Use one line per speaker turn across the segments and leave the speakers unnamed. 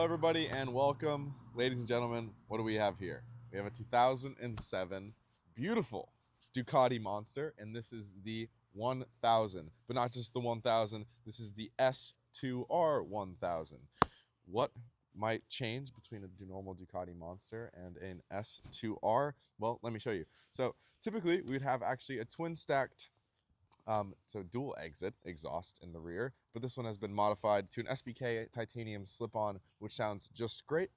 Hello everybody and welcome. Ladies and gentlemen, what do we have here? We have a 2007 beautiful Ducati Monster, and this is the 1000, but not just the 1000, this is the S2R 1000. What might change between a normal Ducati Monster and an S2R? Well, let me show you. So typically we'd have actually a twin stacked so dual exit exhaust in the rear, but this one has been modified to an SBK titanium slip-on, which sounds just great.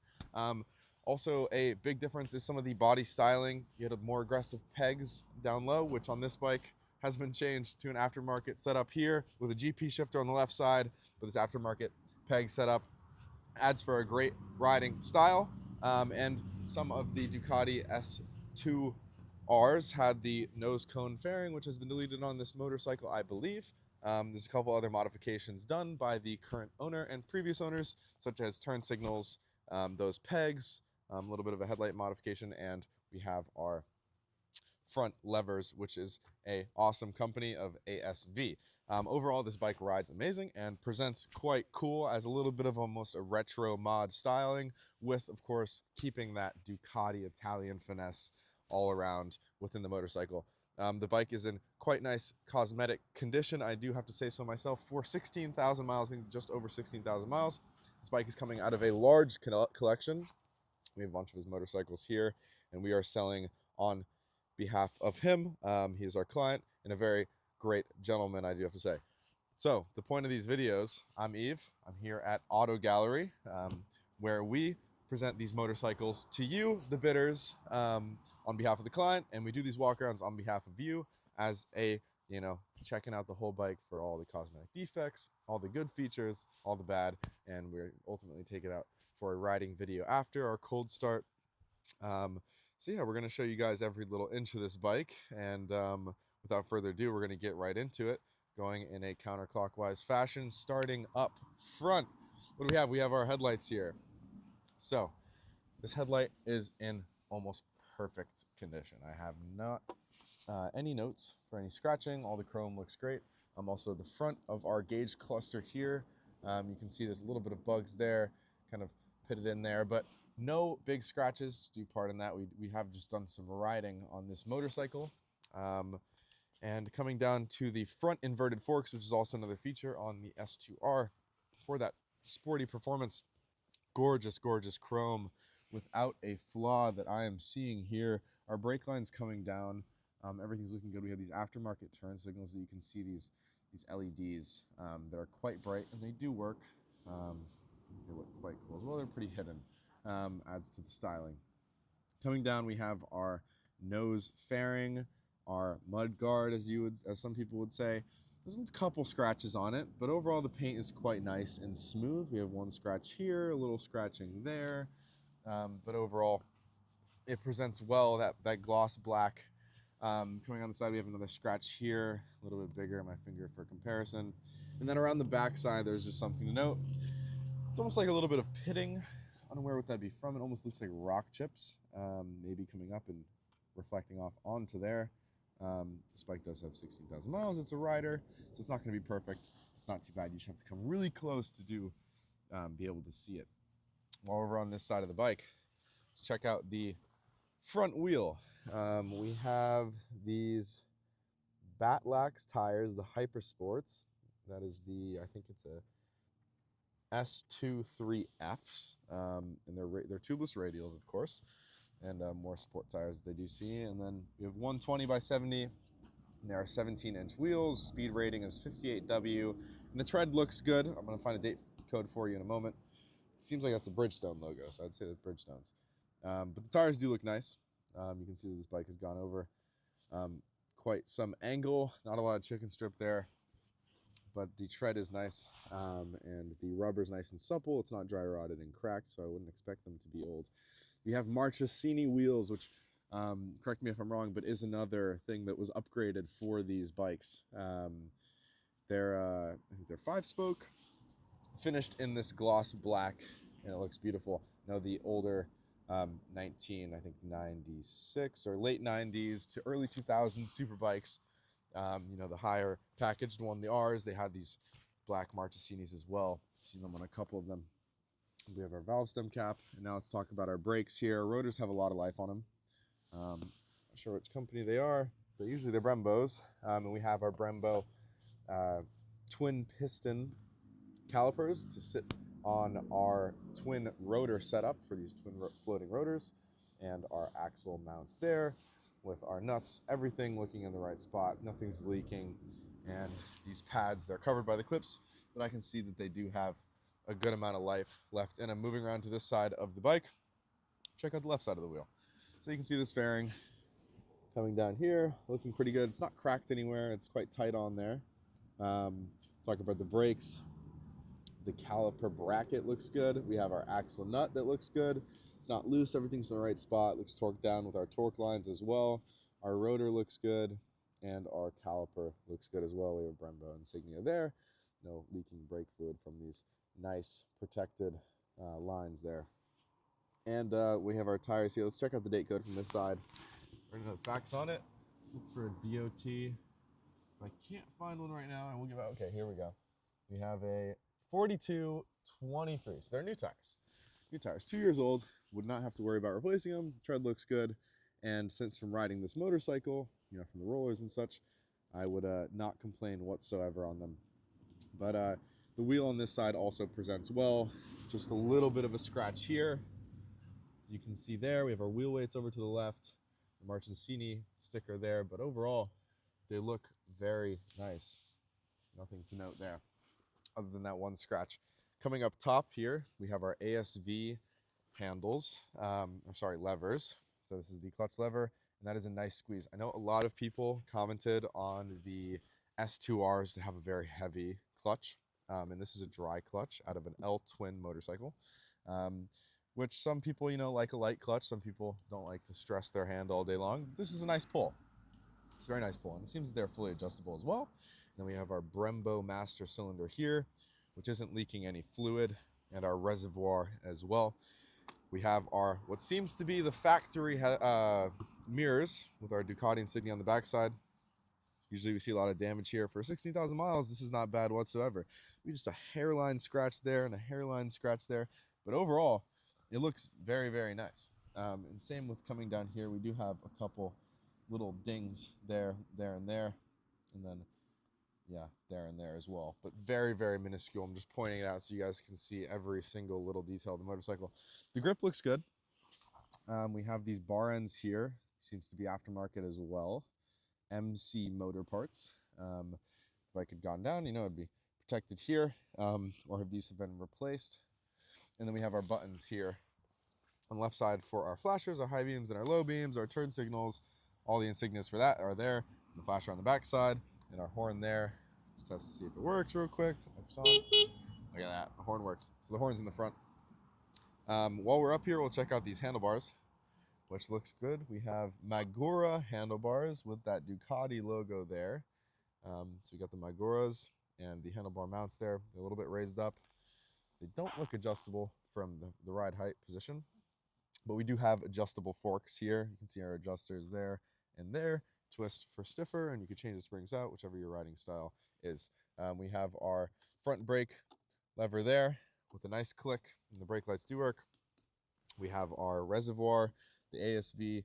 Also, a big difference is some of the body styling. You had more aggressive pegs down low, which on this bike has been changed to an aftermarket setup here with a GP shifter on the left side, but this aftermarket peg setup adds for a great riding style. And some of the Ducati S2Rs had the nose cone fairing, which has been deleted on this motorcycle, I believe. There's a couple other modifications done by the current owner and previous owners, such as turn signals, those pegs, a little bit of a headlight modification, and we have our front levers, which is a awesome company of ASV. Overall, this bike rides amazing and presents quite cool as a little bit of almost a retro mod styling with, of course, keeping that Ducati Italian finesse all around within the motorcycle. The bike is in quite nice cosmetic condition. I do have to say so myself. For 16,000 miles, I think just over 16,000 miles, this bike is coming out of a large collection. We have a bunch of his motorcycles here, and we are selling on behalf of him. He is our client and a very great gentleman, I do have to say. So the point of these videos, I'm Eve. I'm here at Auto Gallery, where we present these motorcycles to you, the bidders, on behalf of the client, and we do these walkarounds on behalf of you as a, checking out the whole bike for all the cosmetic defects, all the good features, all the bad, and we're ultimately take it out for a riding video after our cold start. So yeah, we're going to show you guys every little inch of this bike, and without further ado, we're going to get right into it, going in a counterclockwise fashion, starting up front. What do we have? We have our headlights here. So this headlight is in almost perfect condition. I have not any notes for any scratching. All the chrome looks great. Also the front of our gauge cluster here, you can see there's a little bit of bugs there, kind of pitted in there, but no big scratches. Do pardon that. We have just done some riding on this motorcycle. And coming down to the front inverted forks, which is also another feature on the S2R for that sporty performance. Gorgeous, gorgeous chrome without a flaw that I am seeing here. Our brake line's coming down. Everything's looking good. We have these aftermarket turn signals that you can see, these LEDs that are quite bright, and they do work. They look quite cool as well. They're pretty hidden. Adds to the styling. Coming down, we have our nose fairing, our mud guard, as some people would say. There's a couple scratches on it, but overall the paint is quite nice and smooth. We have one scratch here, a little scratching there, but overall it presents well, that gloss black. Coming on the side, we have another scratch here, a little bit bigger, my finger for comparison. And then around the back side, there's just something to note. It's almost like a little bit of pitting. Unaware what that'd be from. It almost looks like rock chips, maybe coming up and reflecting off onto there. This bike does have 16,000 miles. It's a rider, so it's not going to be perfect. It's not too bad. You just have to come really close to be able to see it. While we're on this side of the bike, let's check out the front wheel. We have these Batlax tires, the Hyper Sports. That is I think it's a S23Fs, and they're tubeless radials, of course, and more sport tires they do see. And then we have 120 by 70, and there are 17-inch wheels. Speed rating is 58W, and the tread looks good. I'm going to find a date code for you in a moment. It seems like that's a Bridgestone logo, so I'd say that's Bridgestones. But the tires do look nice. You can see that this bike has gone over quite some angle. Not a lot of chicken strip there, but the tread is nice, and the rubber is nice and supple. It's not dry rotted and cracked, so I wouldn't expect them to be old. We have Marchesini wheels, which, correct me if I'm wrong, but is another thing that was upgraded for these bikes. I think they're 5-spoke, finished in this gloss black, and it looks beautiful. Now the older 96 or late 90s to early 2000s super bikes, the higher packaged one, the R's, they had these black Marchesinis as well. Seen them on a couple of them. We have our valve stem cap, and now let's talk about our brakes here. Rotors have a lot of life on them. Not sure which company they are, but usually they're Brembos. And we have our Brembo twin piston calipers to sit on our twin rotor setup for these twin floating rotors, and our axle mounts there with our nuts, everything looking in the right spot, nothing's leaking, and these pads, they're covered by the clips, but I can see that they do have a good amount of life left. And I'm moving around to this side of the bike. Check out the left side of the wheel. So you can see this fairing coming down here, looking pretty good. It's not cracked anywhere, it's quite tight on there. Talk about the brakes. The caliper bracket looks good. We have our axle nut that looks good. It's not loose, everything's in the right spot. Looks torqued down with our torque lines as well. Our rotor looks good, and our caliper looks good as well. We have Brembo insignia there. No leaking brake fluid from these nice protected lines there. And we have our tires here. Let's check out the date code from this side. We're gonna have facts on it. Look for a DOT. If I can't find one right now, I will give out. Okay, here we go. We have a 4223. So they're new tires. New tires, 2 years old. Would not have to worry about replacing them. Tread looks good. And since from riding this motorcycle, you know, from the rollers and such, I would not complain whatsoever on them. But the wheel on this side also presents well. Just a little bit of a scratch here. As you can see there, we have our wheel weights over to the left, the Marchesini sticker there, but overall, they look very nice. Nothing to note there, other than that one scratch. Coming up top here, we have our ASV handles, levers. So this is the clutch lever, and that is a nice squeeze. I know a lot of people commented on the S2Rs to have a very heavy clutch, and this is a dry clutch out of an L twin motorcycle, which some people, you know, like a light clutch. Some people don't like to stress their hand all day long. This is a nice pull. It's a very nice pull, and it seems that they're fully adjustable as well. And then we have our Brembo master cylinder here, which isn't leaking any fluid, and our reservoir as well. We have our, what seems to be the factory mirrors with our Ducati insignia on the backside. Usually we see a lot of damage here. For 16,000 miles, this is not bad whatsoever. We just a hairline scratch there and a hairline scratch there. But overall, it looks very, very nice. And same with coming down here. We do have a couple little dings there, and there. And then, yeah, there and there as well. But very, very minuscule. I'm just pointing it out so you guys can see every single little detail of the motorcycle. The grip looks good. We have these bar ends here. Seems to be aftermarket as well. MC Motor Parts. If I could gone down, you know, it'd be protected here, or if these have been replaced. And then we have our buttons here on the left side for our flashers, our high beams and our low beams, our turn signals. All the insignias for that are there. The flasher on the back side, and our horn there. Just test to see if it works real quick. Look at that, the horn works. So the horn's in the front. While we're up here, we'll check out these handlebars, which looks good. We have Magura handlebars with that Ducati logo there. So we got the Maguras and the handlebar mounts there. They're a little bit raised up. They don't look adjustable from the ride height position, but we do have adjustable forks here. You can see our adjusters there and there. Twist for stiffer, and you can change the springs out, whichever your riding style is. We have our front brake lever there with a nice click, and the brake lights do work. We have our reservoir, the ASV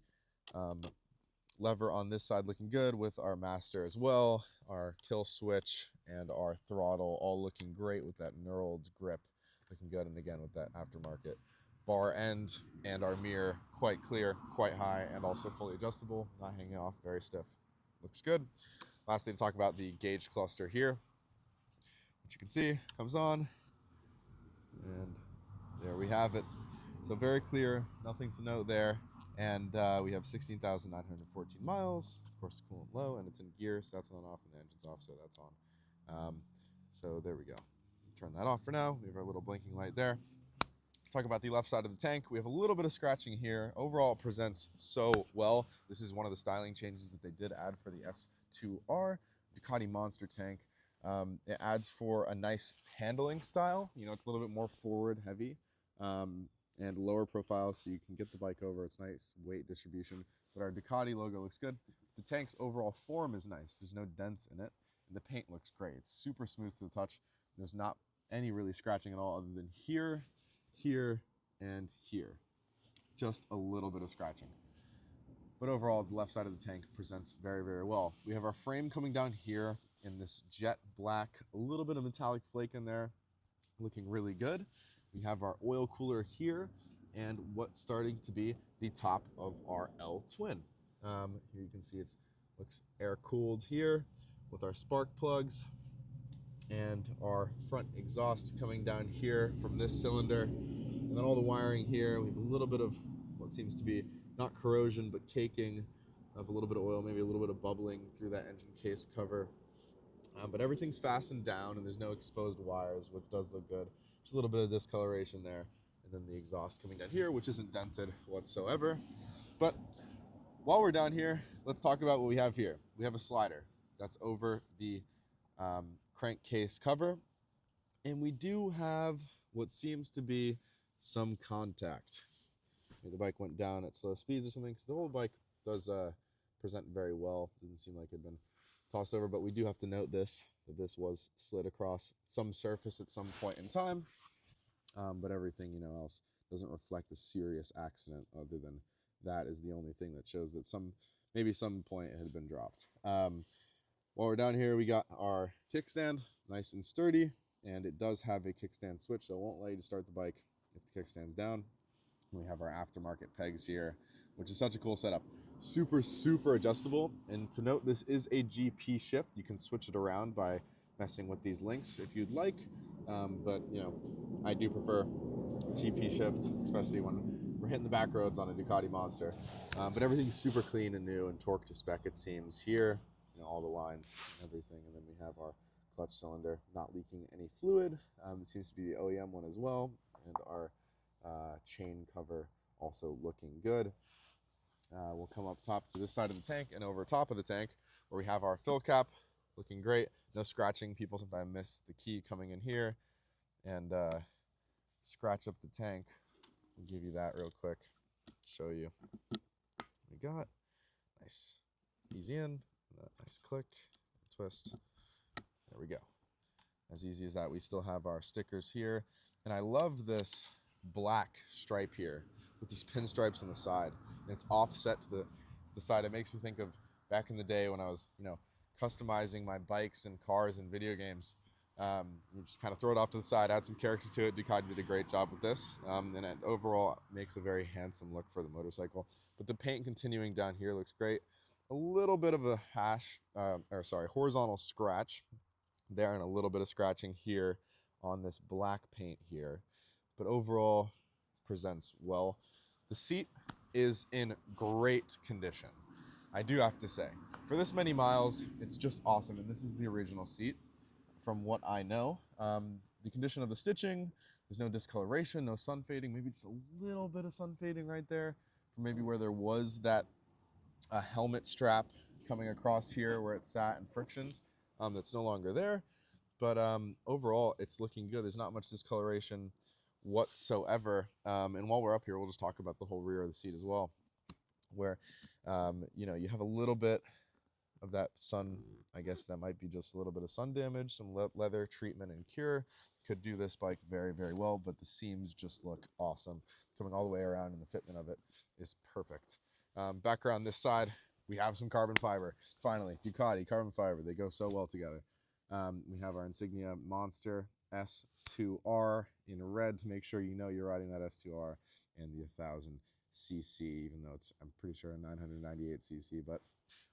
lever on this side looking good, with our master as well, our kill switch and our throttle all looking great with that knurled grip looking good, and again with that aftermarket bar end, and our mirror quite clear, quite high, and also fully adjustable, not hanging off, very stiff. Looks good. Lastly, to talk about the gauge cluster here, which you can see comes on, and there we have it. So very clear, nothing to note there. And we have 16,914 miles. Of course, the coolant low, and it's in gear, so that's not off, and the engine's off, so that's on. So there we go. Turn that off for now. We have our little blinking light there. Talk about the left side of the tank. We have a little bit of scratching here. Overall, it presents so well. This is one of the styling changes that they did add for the S2R Ducati Monster tank. It adds for a nice handling style. You know, it's a little bit more forward heavy. And lower profile, so you can get the bike over. It's nice weight distribution, but our Ducati logo looks good. The tank's overall form is nice. There's no dents in it, and the paint looks great. It's super smooth to the touch. There's not any really scratching at all, other than here, here, and here. Just a little bit of scratching. But overall, the left side of the tank presents very, very well. We have our frame coming down here in this jet black, a little bit of metallic flake in there, looking really good. We have our oil cooler here, and what's starting to be the top of our L twin. Here you can see it looks air cooled here with our spark plugs, and our front exhaust coming down here from this cylinder, and then all the wiring here. We have a little bit of what seems to be not corrosion but caking of a little bit of oil, maybe a little bit of bubbling through that engine case cover, but everything's fastened down and there's no exposed wires, which does look good. Just a little bit of discoloration there, and then the exhaust coming down here, which isn't dented whatsoever. But while we're down here, let's talk about what we have here. We have a slider that's over the crankcase cover, and we do have what seems to be some contact. Maybe the bike went down at slow speeds or something, because the whole bike does present very well. Doesn't seem like it had been tossed over, but we do have to note this, that this was slid across some surface at some point in time, but everything else doesn't reflect a serious accident. Other than that is the only thing that shows that maybe some point it had been dropped. While we're down here, we got our kickstand, nice and sturdy, and it does have a kickstand switch, so it won't allow you to start the bike if the kickstand's down. We have our aftermarket pegs here, which is such a cool setup. Super, super adjustable. And to note, this is a GP shift. You can switch it around by messing with these links if you'd like. But I do prefer GP shift, especially when we're hitting the back roads on a Ducati Monster. But everything's super clean and new and torque to spec, it seems here. All the lines, everything. And then we have our clutch cylinder not leaking any fluid. It seems to be the OEM one as well. And our chain cover also looking good. We'll come up top to this side of the tank and over top of the tank where we have our fill cap looking great. No scratching. People sometimes miss the key coming in here and scratch up the tank. I'll give you that real quick, show you what we got. Nice, easy in, nice click, twist. There we go. As easy as that. We still have our stickers here, and I love this black stripe here with these pinstripes on the side, and it's offset to the side. It makes me think of back in the day when I was customizing my bikes and cars and video games. You just kind of throw it off to the side, add some character to it. Ducati did a great job with this, and it overall makes a very handsome look for the motorcycle. But the paint continuing down here looks great. A little bit of a horizontal scratch there, and a little bit of scratching here on this black paint here, but overall presents well. The seat is in great condition, I do have to say. For this many miles, it's just awesome, and this is the original seat from what I know. The condition of the stitching, there's no discoloration, no sun fading, maybe just a little bit of sun fading right there, from maybe where there was that helmet strap coming across here where it sat and frictioned. That's no longer there. But overall, it's looking good. There's not much discoloration whatsoever. And while we're up here, we'll just talk about the whole rear of the seat as well, where you have a little bit of that sun. I guess that might be just a little bit of sun damage, some leather treatment and cure. Could do this bike very, very well, but the seams just look awesome. Coming all the way around, and the fitment of it is perfect. Back around this side, we have some carbon fiber. Finally, Ducati, carbon fiber. They go so well together. We have our Insignia Monster S2R in red to make sure you're riding that S2R, and the 1000cc, even though it's, I'm pretty sure, a 998cc, but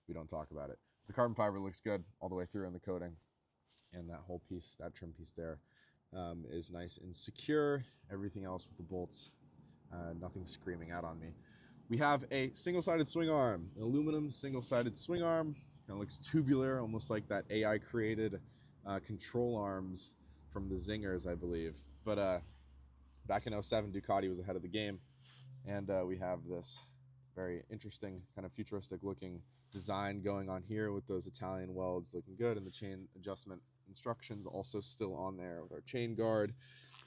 we don't talk about it. The carbon fiber looks good all the way through in the coating, and that whole piece, that trim piece there, is nice and secure. Everything else with the bolts, nothing screaming out on me. We have a single-sided swing arm, an aluminum single-sided swing arm. Kind of looks tubular, almost like that AI-created control arms from the Zingers, I believe. But back in 07, Ducati was ahead of the game, and we have this very interesting, kind of futuristic-looking design going on here with those Italian welds looking good, and the chain adjustment instructions also still on there with our chain guard.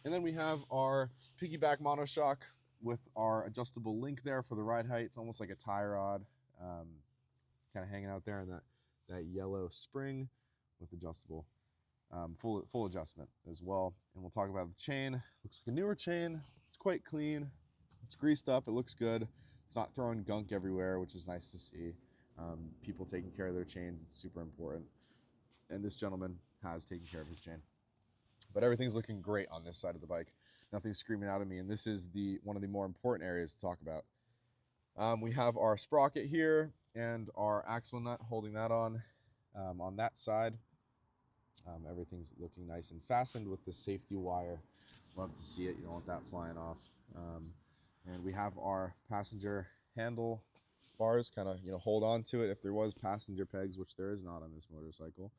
And then we have our piggyback monoshock with our adjustable link there for the ride height. It's almost like a tie rod, kind of hanging out there in that yellow spring with adjustable full adjustment as well. And we'll talk about the chain. Looks like a newer chain. It's quite clean. It's greased up. It looks good. It's not throwing gunk everywhere, which is nice to see. People taking care of their chains, it's super important. And this gentleman has taken care of his chain. But everything's looking great on this side of the bike. Nothing's screaming out at me. And this is one of the more important areas to talk about. We have our sprocket here and our axle nut holding that on that side. Everything's looking nice and fastened with the safety wire. Love to see it. You don't want that flying off. And we have our passenger handle bars, kind of hold on to it if there was passenger pegs, which there is not on this motorcycle.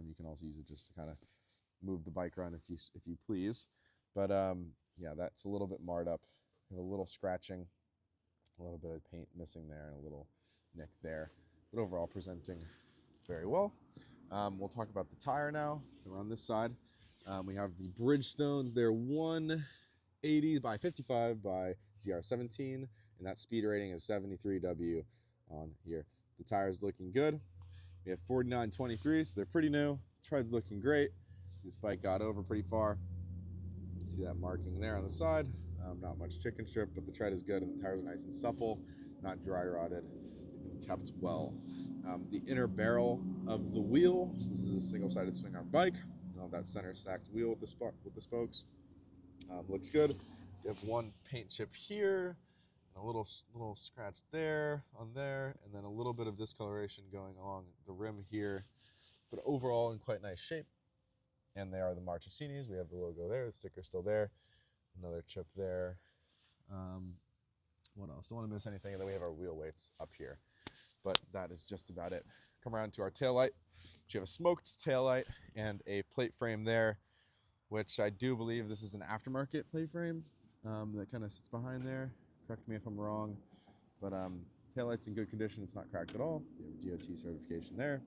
You can also use it just to kind of move the bike around if you please. But yeah, that's a little bit marred up. We have a little scratching, a little bit of paint missing there, and a little nick there. But overall, presenting very well. We'll talk about the tire now. So we're on this side. We have the Bridgestones. They're 180 by 55 by ZR17, and that speed rating is 73W on here. The tire's looking good. We have 4923, so they're pretty new. Tread's looking great. This bike got over pretty far. You see that marking there on the side. Not much chicken strip, but the tread is good, and the tires are nice and supple, not dry rotted. They've been kept well. The inner barrel of the wheel, this is a single-sided swing arm bike. That center stacked wheel with the spokes looks good. You have one paint chip here, and a little scratch there on there, and then a little bit of discoloration going along the rim here, but overall in quite nice shape. And they are the Marchesinis. We have the logo there, the sticker's still there, another chip there. What else? Don't want to miss anything. And then we have our wheel weights up here, but that is just about it. Come around to our taillight. You have a smoked taillight and a plate frame there, which I do believe this is an aftermarket plate frame that kind of sits behind there. Correct me if I'm wrong, but taillight's in good condition. It's not cracked at all. You have a DOT certification there,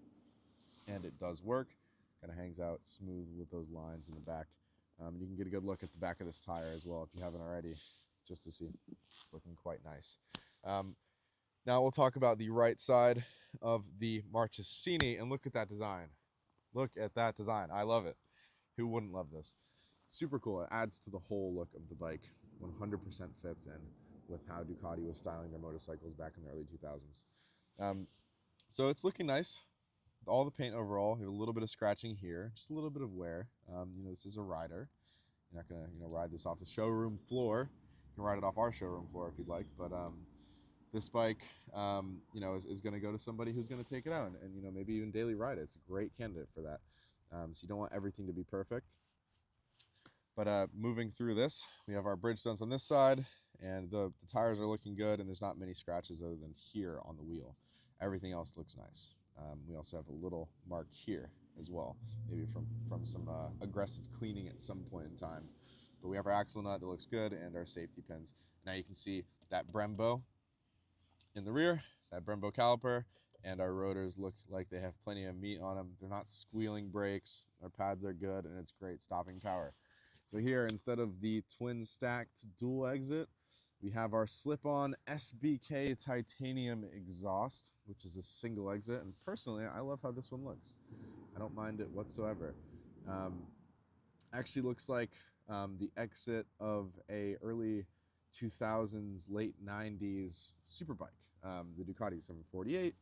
and it does work. Kind of hangs out smooth with those lines in the back. You can get a good look at the back of this tire as well if you haven't already, just to see. It's looking quite nice. Now we'll talk about the right side of the Marchesini, and look at that design. Look at that design. I love it. Who wouldn't love this? Super cool. It adds to the whole look of the bike. 100% fits in with how Ducati was styling their motorcycles back in the early 2000s. So it's looking nice. All the paint overall. You have a little bit of scratching here, just a little bit of wear. This is a rider. You're not gonna ride this off the showroom floor. You can ride it off our showroom floor if you'd like, but this bike, is going to go to somebody who's going to take it out and maybe even daily ride it. It's a great candidate for that. So you don't want everything to be perfect. But moving through this, we have our Bridgestones on this side, and the tires are looking good, and there's not many scratches other than here on the wheel. Everything else looks nice. We also have a little mark here as well, maybe from some aggressive cleaning at some point in time. But we have our axle nut that looks good, and our safety pins. Now you can see that Brembo in the rear, that Brembo caliper, and our rotors look like they have plenty of meat on them. They're not squealing brakes. Our pads are good, and it's great stopping power. So here, instead of the twin stacked dual exit, we have our slip-on SBK titanium exhaust, which is a single exit. And personally, I love how this one looks. I don't mind it whatsoever. Actually looks like the exit of a early 2000s, late 90s superbike. The Ducati 748,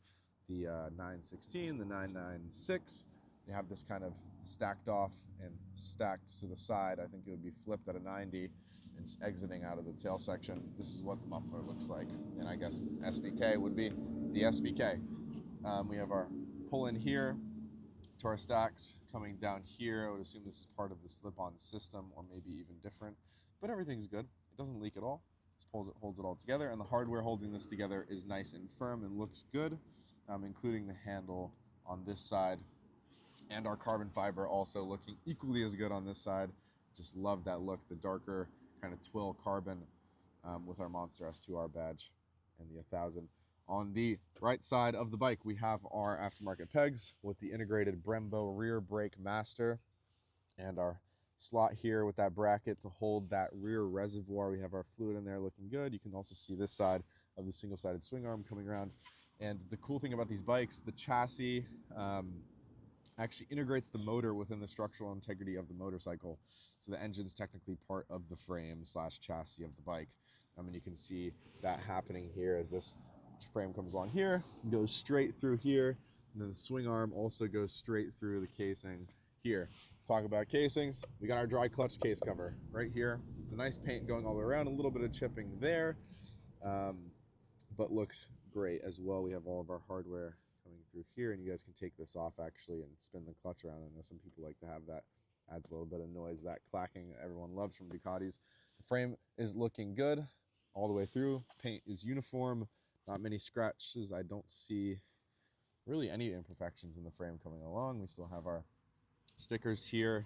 the 916, the 996. They have this kind of stacked off and stacked to the side. I think it would be flipped at a 90 and exiting out of the tail section. This is what the muffler looks like. And I guess SBK would be the SBK. We have our pull-in here to our stacks coming down here. I would assume this is part of the slip-on system or maybe even different, but everything's good. It doesn't leak at all. It holds it all together, and the hardware holding this together is nice and firm and looks good, including the handle on this side, and our carbon fiber also looking equally as good on this side. Just love that look, the darker kind of twill carbon with our Monster S2R badge and the 1000. On the right side of the bike, we have our aftermarket pegs with the integrated Brembo rear brake master and our slot here with that bracket to hold that rear reservoir. We have our fluid in there looking good. You can also see this side of the single-sided swing arm coming around. And the cool thing about these bikes, the chassis actually integrates the motor within the structural integrity of the motorcycle. So the engine's technically part of the frame slash chassis of the bike. And you can see that happening here as this frame comes along here, goes straight through here, and then the swing arm also goes straight through the casing here. Talk about casings, we got our dry clutch case cover right here. The nice paint going all the way around, a little bit of chipping there, but looks great as well. We have all of our hardware coming through here, and you guys can take this off actually and spin the clutch around. I know some people like to have that. Adds a little bit of noise, that clacking everyone loves from Ducatis. The frame is looking good all the way through. Paint is uniform, not many scratches. I don't see really any imperfections in the frame coming along. We still have our stickers here,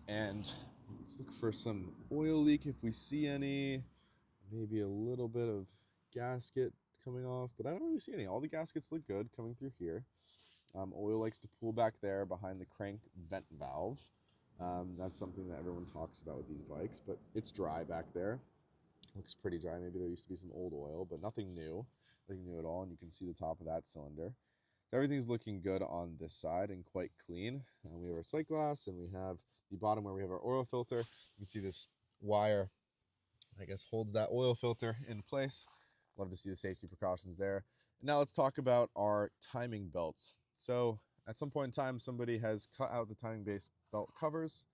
and let's look for some oil leak if we see any. Maybe a little bit of gasket coming off, but I don't really see any. All the gaskets look good coming through here. Oil likes to pool back there behind the crank vent valve. That's something that everyone talks about with these bikes, but it's dry back there. Looks pretty dry. Maybe there used to be some old oil, but nothing new at all. And you can see the top of that cylinder. So everything's looking good on this side and quite clean. We have our sight glass, and we have the bottom where we have our oil filter. You can see this wire, I guess, holds that oil filter in place. Love to see the safety precautions there. And now let's talk about our timing belts. So at some point in time, somebody has cut out the timing belt covers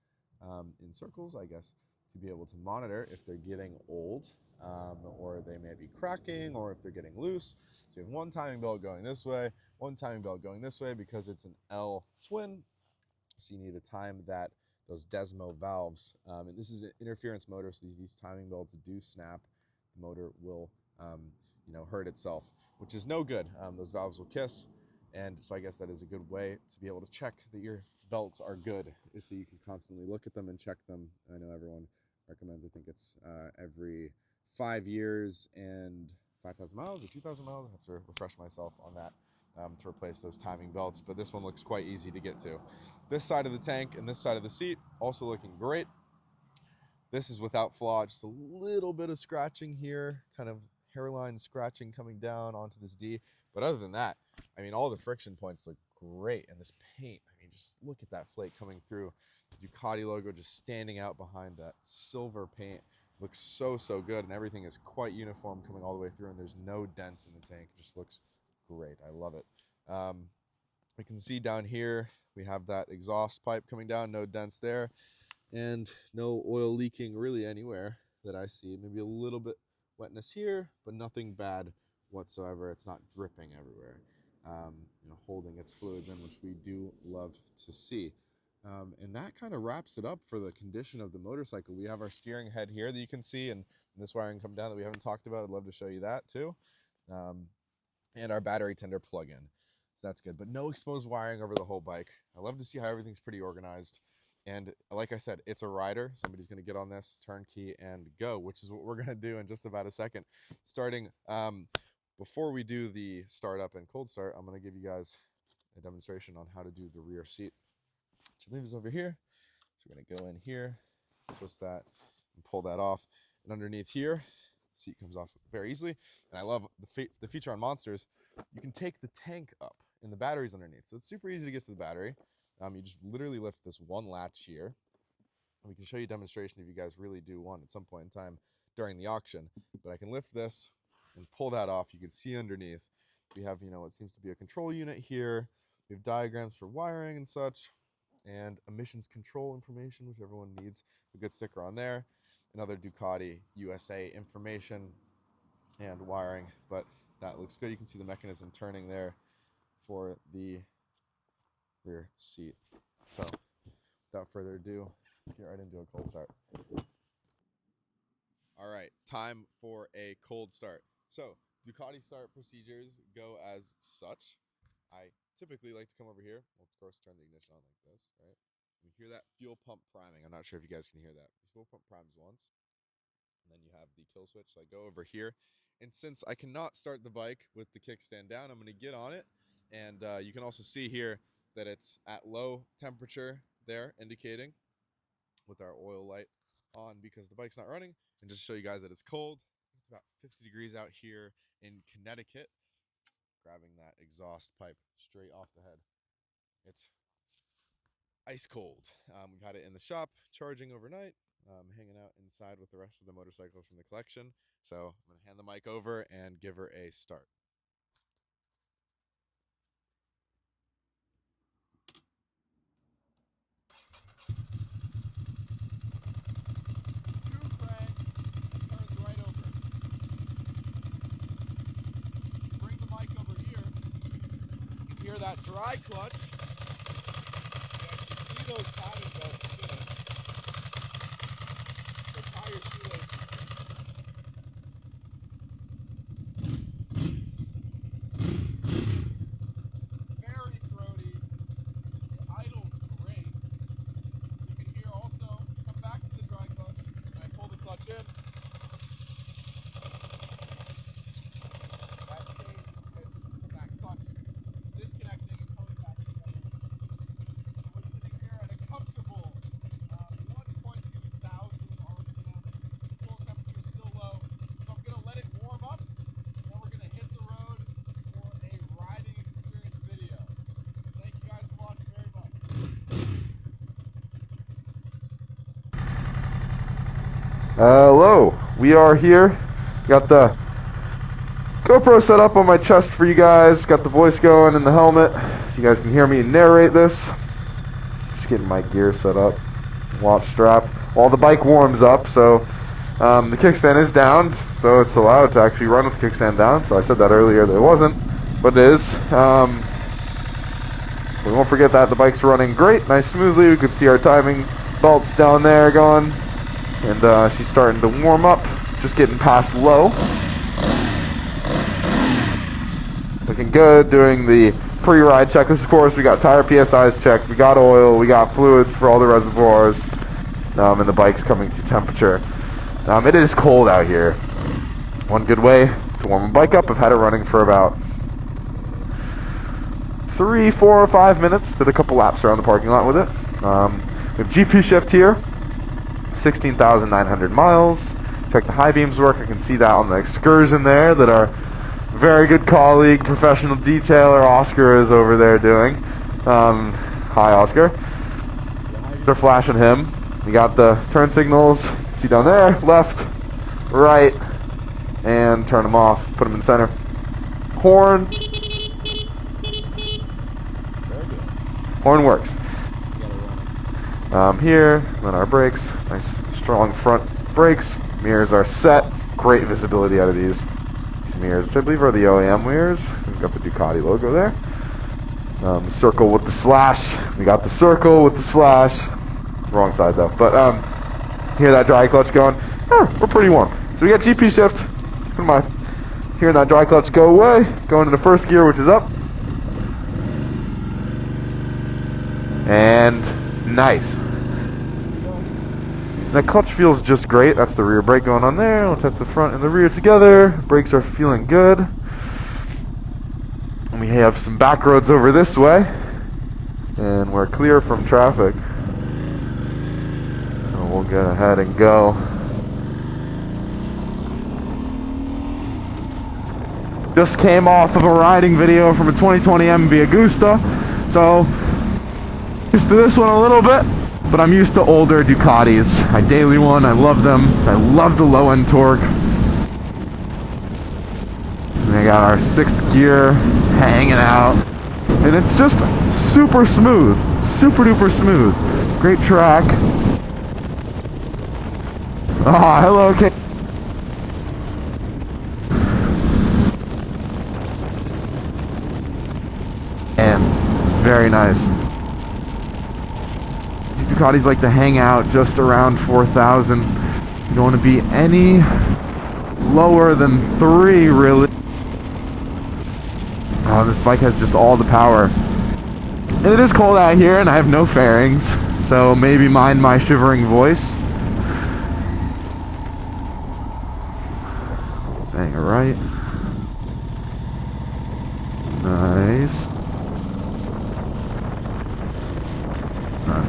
in circles, I guess, to be able to monitor if they're getting old, or they may be cracking, or if they're getting loose. So you have one timing belt going this way, one timing belt going this way because it's an L twin. So you need to time those Desmo valves. And this is an interference motor, so these timing belts do snap. The motor will hurt itself, which is no good. Those valves will kiss. And so I guess that is a good way to be able to check that your belts are good, is so you can constantly look at them and check them. I know everyone recommends, I think it's every 5 years and 5,000 miles or 2,000 miles. I have to refresh myself on that to replace those timing belts, but this one looks quite easy to get to. This side of the tank and this side of the seat also looking great. This is without flaw, just a little bit of scratching here, kind of hairline scratching coming down onto this D. But other than that, I mean, all the friction points look great. And this paint, I mean, just look at that flake coming through. The Ducati logo just standing out behind that silver paint. Looks so, so good. And everything is quite uniform coming all the way through. And there's no dents in the tank. It just looks great. I love it. We can see down here, we have that exhaust pipe coming down, no dents there. And no oil leaking really anywhere that I see. Maybe a little bit wetness here, but nothing bad whatsoever. It's not dripping everywhere, holding its fluids in, which we do love to see. And that kind of wraps it up for the condition of the motorcycle. We have our steering head here that you can see, and this wiring come down that we haven't talked about. I'd love to show you that too. And our battery tender plug-in. So that's good, but no exposed wiring over the whole bike. I love to see how everything's pretty organized. And like I said, it's a rider. Somebody's going to get on this, turn key, and go, which is what we're going to do in just about a second. Starting, before we do the startup and cold start, I'm going to give you guys a demonstration on how to do the rear seat, which I believe is over here. So we're going to go in here, twist that, and pull that off. And underneath here, the seat comes off very easily. And I love the feature on Monsters. You can take the tank up, and the battery's underneath. So it's super easy to get to the battery. You just literally lift this one latch here. We can show you a demonstration if you guys really do want at some point in time during the auction. But I can lift this and pull that off. You can see underneath. We have, what seems to be a control unit here. We have diagrams for wiring and such, and emissions control information, which everyone needs. A good sticker on there. Another Ducati USA information and wiring. But that looks good. You can see the mechanism turning there for the rear seat. So without further ado, let's get right into a cold start. All right, time for a cold start. So Ducati start procedures go as such. I typically like to come over here. We'll of course turn the ignition on like this, right? You hear that fuel pump priming. I'm not sure if you guys can hear that. The fuel pump primes once, and then you have the kill switch. So I go over here, and since I cannot start the bike with the kickstand down, I'm going to get on it, and you can also see here that it's at low temperature there, indicating with our oil light on because the bike's not running. And just to show you guys that it's cold, it's about 50 degrees out here in Connecticut. Grabbing that exhaust pipe straight off the head. It's ice cold. We've had it in the shop charging overnight, hanging out inside with the rest of the motorcycles from the collection. So I'm going to hand the mic over and give her a start. Two cranks, and turns right over. Bring the mic over here. You can hear that dry clutch. You actually see those padding belts spinning. So tie your shoelaces. Very throaty. It idles great. You can hear also, come back to the dry clutch, and I pull the clutch in. That same pitch from that clutch disconnecting and coming back together. We're sitting here at a comfortable 1.2 thousand RPM. Fuel temperature is still low, so I'm going to let it warm up, and then we're going to hit the road for a riding experience video. Thank you guys for watching very much. Hello, we are here. Got the GoPro set up on my chest for you guys. Got the voice going in the helmet, so you guys can hear me narrate this. Just getting my gear set up. Watch strap. While the bike warms up, so the kickstand is down, so it's allowed to actually run with the kickstand down. So I said that earlier that it wasn't, but it is. We won't forget that the bike's running great, nice smoothly. We could see our timing belts down there going, and she's starting to warm up, just getting past low. Looking good, doing the pre-ride checklist. Of course, we got tire PSIs checked, we got oil, we got fluids for all the reservoirs, and the bike's coming to temperature. It is cold out here. One good way to warm a bike up, I've had it running for about 3, 4, or 5 minutes. Did a couple laps around the parking lot with it. We have GP shift here, 16,900 miles. Check the high beams work. I can see that on the excursion there that our very good colleague, professional detailer Oscar is over there doing. Hi Oscar. They're flashing him. We got the turn signals. See down there, left, right, and turn them off. Put them in center. Horn. Horn works. Here, then our brakes. Nice strong front brakes. Mirrors are set. Great visibility out of these mirrors, which I believe are the OEM mirrors. We've got the Ducati logo there. The circle with the slash. We got the circle with the slash. Wrong side though. But hear that dry clutch going. We're pretty warm. So we got GP shift. Put my hearing that dry clutch go away. Going into first gear, which is up. And nice. That clutch feels just great. That's the rear brake going on there. Let's hit the front and the rear together. Brakes are feeling good. And we have some back roads over this way. And we're clear from traffic. So we'll get ahead and go. Just came off of a riding video from a 2020 MV Agusta. So, used to this one a little bit. But I'm used to older Ducatis. I daily one, I love them. I love the low end torque. And I got our 6th gear hanging out. And it's just super smooth. Super duper smooth. Great track. Ah, hello, Kate. And it's very nice. Ducatis like to hang out just around 4,000. You don't want to be any lower than 3, really. Oh, this bike has just all the power. And it is cold out here, and I have no fairings, so maybe mind my shivering voice. Hang right. Nice.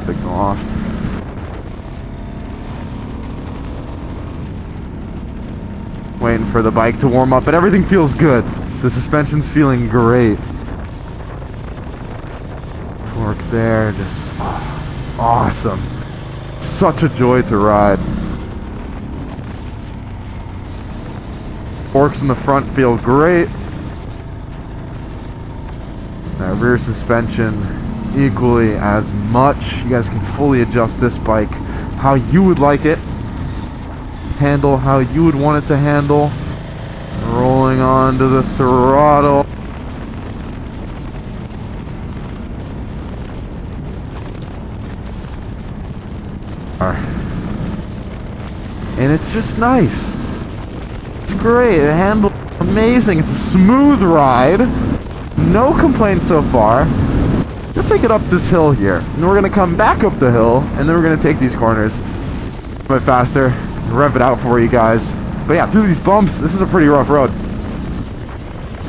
Signal off. Waiting for the bike to warm up, but everything feels good. The suspension's feeling great. Torque there, just
awesome. Such a joy to ride. Forks in the front feel great. That rear suspension equally as much. You guys can fully adjust this bike how you would like it. Handle how you would want it to handle. Rolling onto the throttle. And it's just nice. It's great. It handles amazing. It's a smooth ride. No complaints so far. We'll take it up this hill here. And we're going to come back up the hill. And then we're going to take these corners a bit faster. Rev it out for you guys. But yeah, through these bumps, this is a pretty rough road.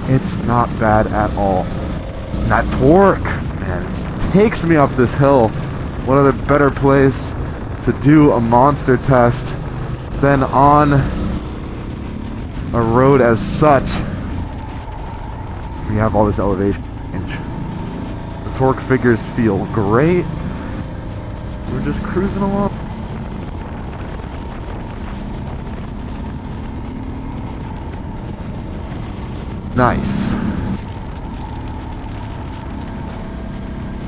It's not bad at all. And that torque, man, just takes me up this hill. What other better place to do a monster test than on a road as such? We have all this elevation change. The torque figures feel great. We're just cruising along. Nice.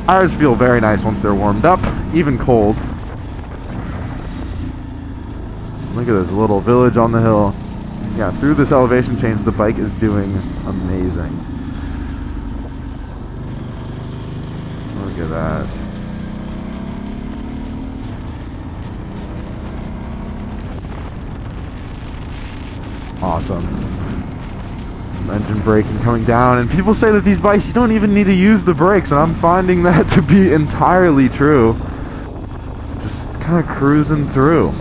Tires feel very nice once they're warmed up, even cold. Look at this little village on the hill. Yeah, through this elevation change, the bike is doing amazing. Look at that. Awesome. Some engine braking coming down, and people say that these bikes, you don't even need to use the brakes, and I'm finding that to be entirely true. Just kind of cruising through.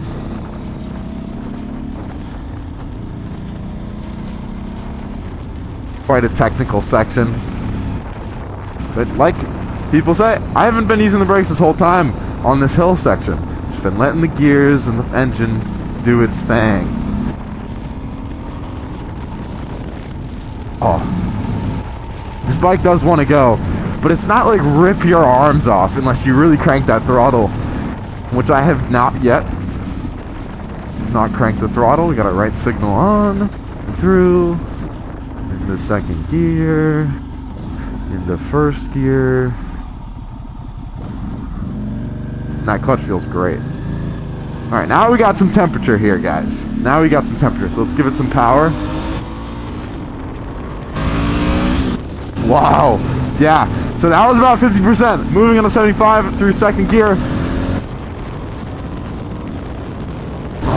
Quite a technical section, but like people say, I haven't been using the brakes this whole time on this hill section. Just been letting the gears and the engine do its thing. Oh, this bike does want to go, but it's not like rip your arms off unless you really crank that throttle, which I have not yet. Not cranked the throttle. We got our right signal on, through, into second gear, into first gear. And that clutch feels great. Alright, now we got some temperature here, guys. Now we got some temperature, so let's give it some power. Wow, yeah, so that was about 50%. Moving on to 75 through second gear.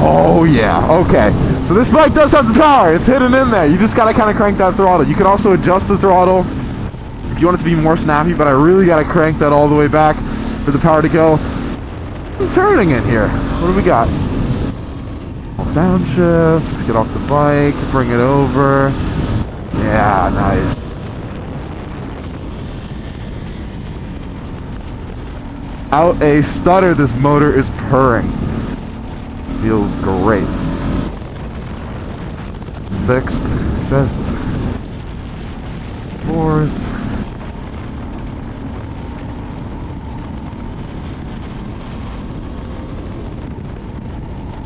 Oh yeah, okay. So this bike does have the power, it's hidden in there. You just gotta kind of crank that throttle. You can also adjust the throttle if you want it to be more snappy, but I really gotta crank that all the way back for the power to go. I'm turning in here. What do we got? Downshift, let's get off the bike, bring it over. Yeah, nice. Out a stutter, this motor is purring. Feels great. 6th, 5th, 4th.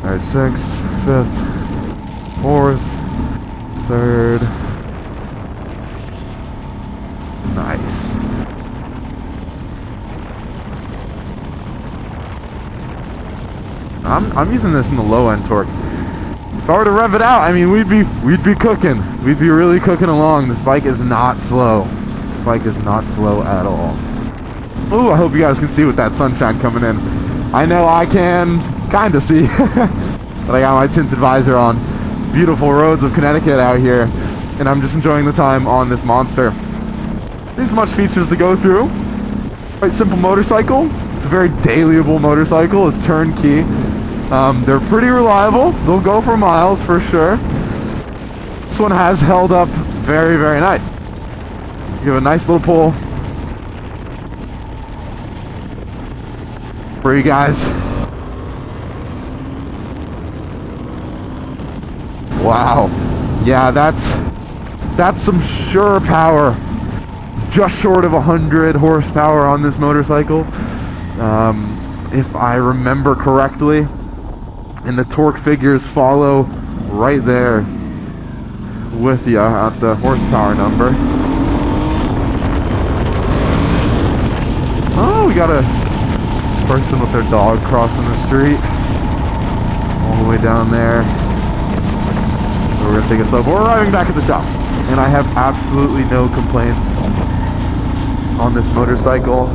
Alright, 6th, 5th, 4th, 3rd. Nice. I'm using this in the low end torque. If I were to rev it out, I mean, we'd be cooking. We'd be really cooking along. This bike is not slow. This bike is not slow at all. Ooh, I hope you guys can see with that sunshine coming in. I know I can kind of see, but I got my tinted visor on. Beautiful roads of Connecticut out here, and I'm just enjoying the time on this monster. There's much features to go through. Quite simple motorcycle. It's a very dailyable motorcycle. It's turnkey. They're pretty reliable. They'll go for miles for sure. This one has held up very, very nice. You have a nice little pull for you guys. Wow. Yeah, that's some sure power. It's just short of 100 horsepower on this motorcycle. if I remember correctly, and the torque figures follow right there with you at the horsepower number. Oh, we got a person with their dog crossing the street all the way down there. So we're gonna take a slow. We're arriving back at the shop, and I have absolutely no complaints on this motorcycle.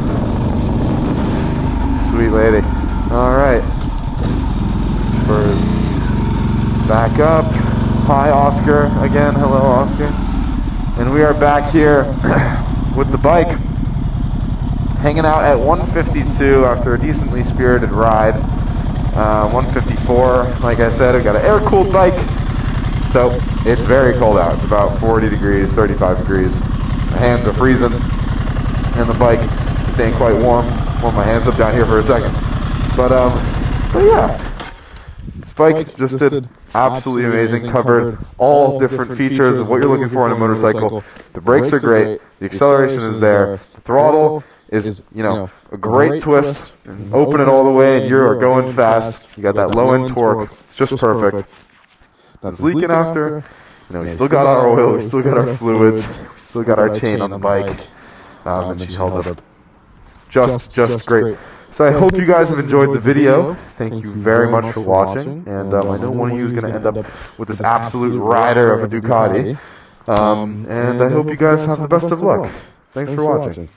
Sweet lady. All right. For back up. Hi, Oscar. Again, hello, Oscar. And we are back here with the bike, hanging out at 152 after a decently spirited ride. 154, like I said, I've got an air-cooled bike, so it's very cold out. It's about 40 degrees, 35 degrees. My hands are freezing, and the bike is staying quite warm. Warm my hands up down here for a second. But yeah. This bike just did absolutely amazing, covered all different features of what you're looking for in a motorcycle. The brakes are great, the acceleration is there, the throttle is, you know, a great twist, and open it all the way and you're going fast. You got that low end torque, it's just perfect. It's leaking after, you know, we still got our oil, we still got our fluids, we still got our chain on the bike, and she held up just great. So I hope you guys have enjoyed the video. Thank you very much for watching. And I know one of you is going to end up with this absolute rider of a Ducati. And I hope you guys have the best of luck. Thanks for watching.